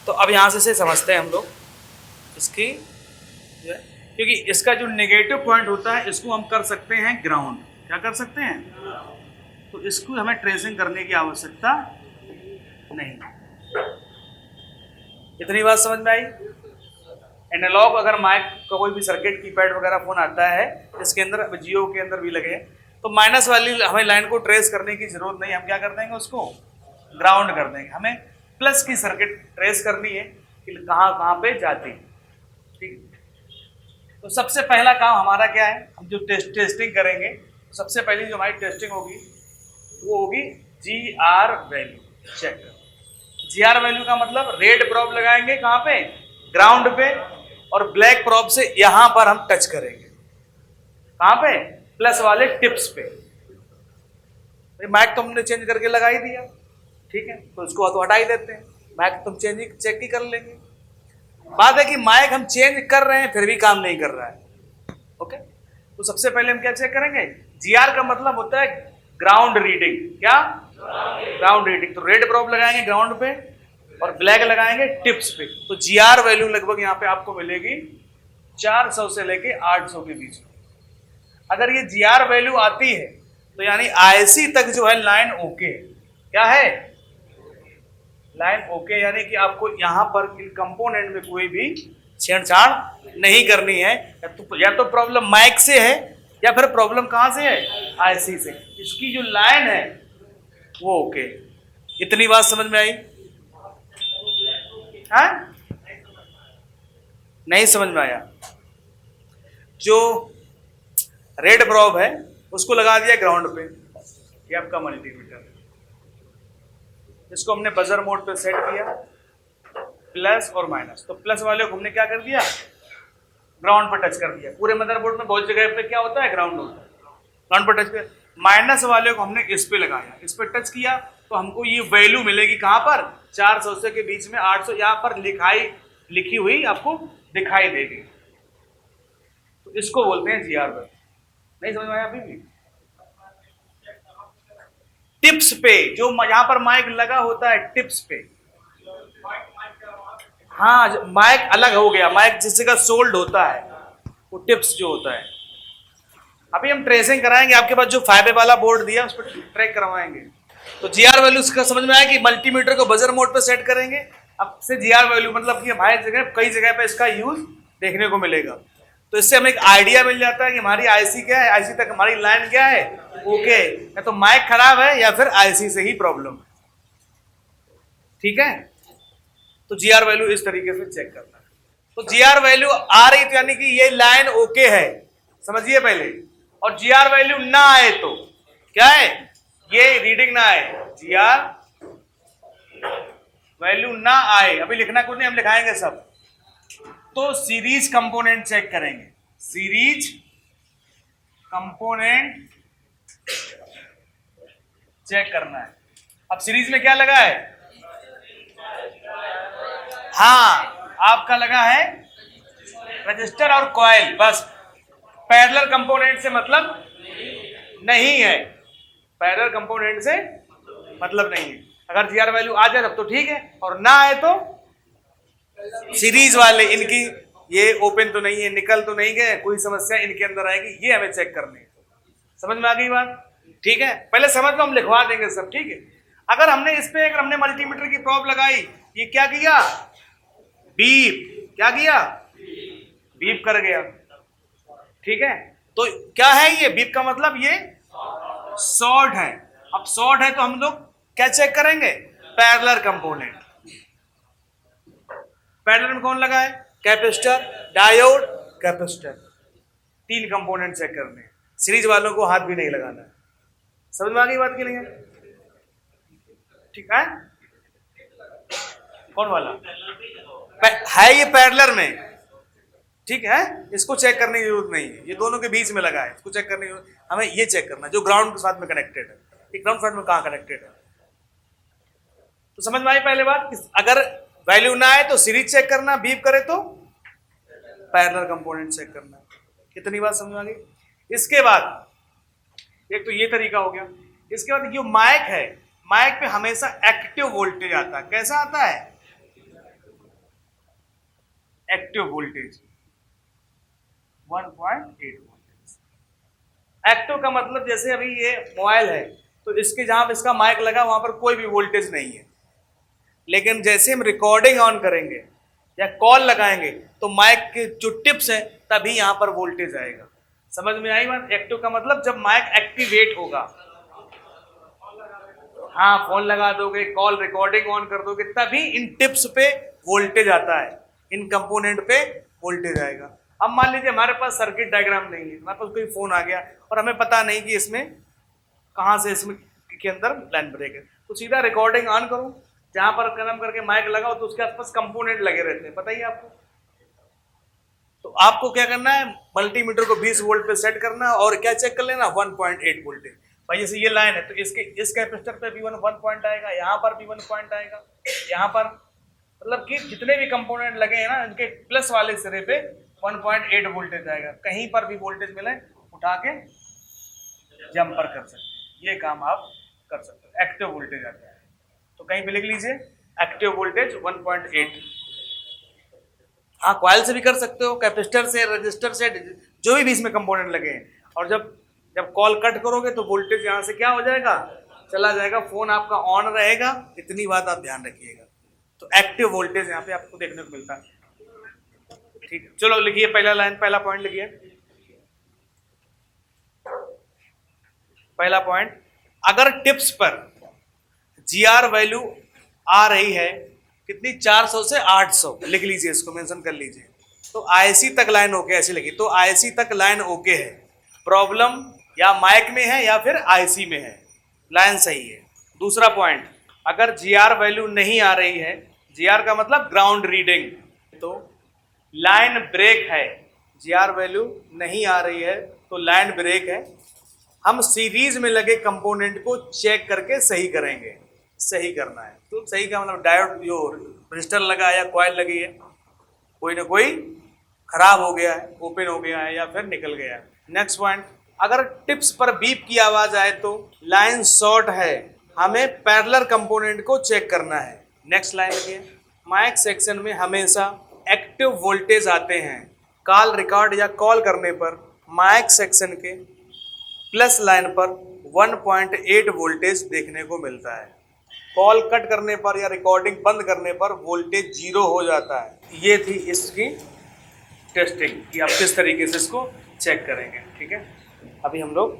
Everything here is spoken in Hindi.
तो अब यहाँ से समझते हैं हम लोग इसकी जो है, क्योंकि इसका जो नेगेटिव पॉइंट होता है इसको हम कर सकते हैं ग्राउंड। क्या कर सकते हैं? तो इसको हमें ट्रेसिंग करने की आवश्यकता नहीं। इतनी बात समझ में आई? एनालॉग अगर माइक का कोई भी सर्किट कीपैड वगैरह फोन आता है इसके अंदर, जियो के अंदर भी लगे, तो माइनस वाली हमें लाइन को ट्रेस करने की जरूरत नहीं। हम क्या कर देंगे? उसको ग्राउंड कर देंगे। हमें प्लस की सर्किट ट्रेस करनी है कि कहाँ कहाँ पे जाती है। ठीक। तो सबसे पहला काम हमारा क्या है? हम जो टेस्टिंग करेंगे, सबसे पहली जो हमारी टेस्टिंग होगी वो होगी GR वैल्यू चेक कर। GR वैल्यू का मतलब रेड प्रोब लगाएंगे कहाँ पे? ग्राउंड पे, और ब्लैक प्रोब से यहां पर हम टच करेंगे। कहां पे? प्लस वाले टिप्स पे। माइक तो हमने चेंज करके लगा ही दिया, ठीक है, तो इसको तो हटा ही देते हैं। माइक तुम चेक ही कर लेंगे। बात है कि माइक हम चेंज कर रहे हैं फिर भी काम नहीं कर रहा है। ओके, तो सबसे पहले हम क्या चेक करेंगे? GR का मतलब होता है ग्राउंड रीडिंग। क्या? Ground reading. तो रेड प्रोब लगाएंगे ग्राउंड पे और ब्लैक लगाएंगे टिप्स पे। तो GR वैल्यू लगभग यहाँ पे आपको मिलेगी 400 से लेके 800 के बीच में। अगर ये GR वैल्यू आती है तो यानी IC तक जो है लाइन ओके। क्या है? लाइन ओके, यानी कि आपको यहाँ पर कंपोनेंट में कोई भी छेड़छाड़ नहीं करनी है। या तो प्रॉब्लम माइक से है या फिर प्रॉब्लम कहाँ से है? IC से। इसकी जो लाइन है वो ओके। इतनी बात समझ में आई? हाँ? नहीं समझ में आया? जो रेड प्रोब है उसको लगा दिया ग्राउंड पे, ये आपका मल्टीमीटर। इसको हमने बजर मोड पे सेट किया, प्लस और माइनस। तो प्लस वाले को हमने क्या कर दिया? ग्राउंड पर टच कर दिया। पूरे मदरबोर्ड में बहुत जगह पे क्या होता है? ग्राउंड होता है। ग्राउंड पर टच कर। माइनस वाले को हमने इस पे लगाया, इस पे टच किया तो हमको ये वैल्यू मिलेगी कहां पर? 400 से के बीच में 800 यहां पर लिखी हुई आपको दिखाई देगी। तो इसको बोलते हैं GR वैल्यू। नहीं समझ में आया अभी भी? टिप्स पे, जो यहां पर माइक लगा होता है टिप्स पे। हाँ, माइक अलग हो गया। माइक जिससे का सोल्ड होता है वो टिप्स जो होता है। अभी हम ट्रेसिंग कराएंगे, आपके पास जो फाइबर वाला बोर्ड दिया उस पर ट्रैक करवाएंगे। तो GR वैल्यू का समझ में आया कि मल्टीमीटर को बजर मोड पे सेट करेंगे। अब से GR वैल्यू मतलब कि हमारी जगह कई जगह पे इसका यूज देखने को मिलेगा। तो इससे हमें एक आइडिया मिल जाता है कि हमारी IC क्या है, IC तक हमारी लाइन क्या है, ओके। या तो माइक खराब है या फिर IC से ही प्रॉब्लम है। ठीक है, तो GR वैल्यू इस तरीके से चेक करना है। तो GR वैल्यू आ रही तो यानी कि ये लाइन ओके है, समझिए पहले। और GR वैल्यू ना आए तो क्या है? ये रीडिंग ना आए, GR वैल्यू ना आए, अभी लिखना कुछ नहीं, हम लिखाएंगे सब। तो सीरीज कंपोनेंट चेक करेंगे। सीरीज कंपोनेंट चेक करना है। अब सीरीज में क्या लगा है? हाँ, आपका लगा है रजिस्टर और कॉइल, बस। पैरेलल कंपोनेंट से मतलब नहीं है। पैरेलल कंपोनेंट से मतलब नहीं है। अगर GR वैल्यू आ जाए तब तो ठीक है, और ना आए तो सीरीज वाले इनकी ये ओपन तो नहीं है, निकल तो नहीं गए, कोई समस्या इनके अंदर आएगी, ये हमें चेक करनी है। समझ में आ गई बात? ठीक है, पहले समझ लो, हम लिखवा देंगे सब, ठीक है। अगर हमने इस पे अगर हमने मल्टीमीटर की प्रोब लगाई, ये क्या किया? बीप। क्या किया? बीप कर गया। ठीक है, तो क्या है ये? बीप का मतलब ये शॉर्ट है। अब शॉर्ट है तो हम लोग क्या चेक करेंगे? Parallel component. पैरेलल में कौन लगा है? Capacitor, diode, capacitor. 3 component check करने हैं। सीरीज वालों को हाथ भी नहीं लगाना है। समझ में आ गई बात के लिए? ठीक है, कौन वाला है? ये पैरेलल में, ठीक है, इसको चेक करने की जरूरत नहीं है। ये दोनों के बीच में लगा है, इसको चेक करने की जरूरत, हमें ये चेक करना है जो ग्राउंड के साथ में कनेक्टेड है। ये ग्राउंड के साथ में कहां कनेक्टेड है? तो समझ में आई पहले बात? अगर वैल्यू ना आए तो सीरीज चेक करना, बीप करे तो पैरेलल कंपोनेंट चेक करना। कितनी बात समझ में आ गई? इसके बाद एक तो ये तरीका हो गया। इसके बाद जो माइक है, माइक पे हमेशा एक्टिव वोल्टेज आता है। कैसा आता है? Active voltage 1.8 voltage. एक्टिव का मतलब जैसे अभी ये मोबाइल है तो इसके जहां पे इसका माइक लगा वहां पर कोई भी वोल्टेज नहीं है, लेकिन जैसे हम रिकॉर्डिंग ऑन करेंगे या कॉल लगाएंगे तो माइक के जो टिप्स है तभी यहां पर वोल्टेज आएगा। समझ में आई बात? एक्टिव का मतलब जब माइक एक्टिवेट होगा, हाँ फोन लगा दोगे, कॉल रिकॉर्डिंग ऑन कर दोगे, तभी इन टिप्स पे वोल्टेज आता है, इन कंपोनेंट पे वोल्टेज आएगा। अब मान लीजिए हमारे पास सर्किट डायग्राम नहीं है, हमारे पास कोई फोन आ गया और हमें पता नहीं कि इसमें कहाँ से इसमें के अंदर लाइन ब्रेक है, तो सीधा रिकॉर्डिंग ऑन करो, जहां पर कदम करके माइक लगाओ तो उसके आसपास कंपोनेंट लगे रहते हैं, पता ही आपको। तो आपको क्या करना है, मल्टीमीटर को 20 वोल्ट पे सेट करना और क्या चेक कर लेना, 1.8 वोल्टेज। भाई जैसे ये लाइन है तो इसके इस कैपेसिटर पे भी 1 पॉइंट आएगा, यहाँ पर भी 1 पॉइंट आएगा, यहाँ पर, मतलब कि जितने भी कंपोनेंट लगे हैं ना इनके प्लस वाले सिरे पे 1.8 वोल्टेज आएगा। कहीं पर भी वोल्टेज मिले उठा के जंपर कर सकते हैं, ये काम आप कर सकते हो। एक्टिव वोल्टेज आता है तो कहीं पे लिख लीजिए एक्टिव वोल्टेज 1.8। हाँ कॉइल से भी कर सकते हो, कैपेसिटर से, रजिस्टर से, जो भी इसमें कंपोनेंट लगे हैं। और जब जब कॉल कट करोगे तो वोल्टेज यहाँ से क्या हो जाएगा, चला जाएगा, फोन आपका ऑन रहेगा, इतनी बात आप ध्यान रखिएगा। तो एक्टिव वोल्टेज यहाँ पे आपको देखने को मिलता है। ठीक है, चलो लिखिए पहला लाइन, पहला पॉइंट लिखिए। पहला पॉइंट, अगर टिप्स पर जीआर वैल्यू आ रही है कितनी, 400 से 800, लिख लीजिए, इसको मेंशन कर लीजिए। तो आईसी तक लाइन ओके, ऐसे लिखिए, तो आईसी तक लाइन ओके है, प्रॉब्लम या माइक में है या फिर आईसी में है, लाइन सही है। दूसरा पॉइंट, अगर जीआर वैल्यू नहीं आ रही है, जीआर का मतलब ग्राउंड रीडिंग, तो लाइन ब्रेक है, जीआर वैल्यू नहीं आ रही है तो लाइन ब्रेक है। हम सीरीज में लगे कंपोनेंट को चेक करके सही करेंगे, सही करना है। तो सही का मतलब डायोड जो रजिस्टर लगा है या कॉइल लगी है, कोई ना कोई खराब हो गया है, ओपन हो गया है या फिर निकल गया है। नेक्स्ट पॉइंट, अगर टिप्स पर बीप की आवाज आए तो लाइन शॉर्ट है, हमें पैरेलल कंपोनेंट को चेक करना है। नेक्स्ट लाइन लिखिए, माइक सेक्शन में हमेशा एक्टिव वोल्टेज आते हैं, कॉल रिकॉर्ड या कॉल करने पर माइक सेक्शन के प्लस लाइन पर 1.8 वोल्टेज देखने को मिलता है, कॉल कट करने पर या रिकॉर्डिंग बंद करने पर वोल्टेज 0 हो जाता है। ये थी इसकी टेस्टिंग कि आप किस तरीके से इसको चेक करेंगे। ठीक है, अभी हम लोग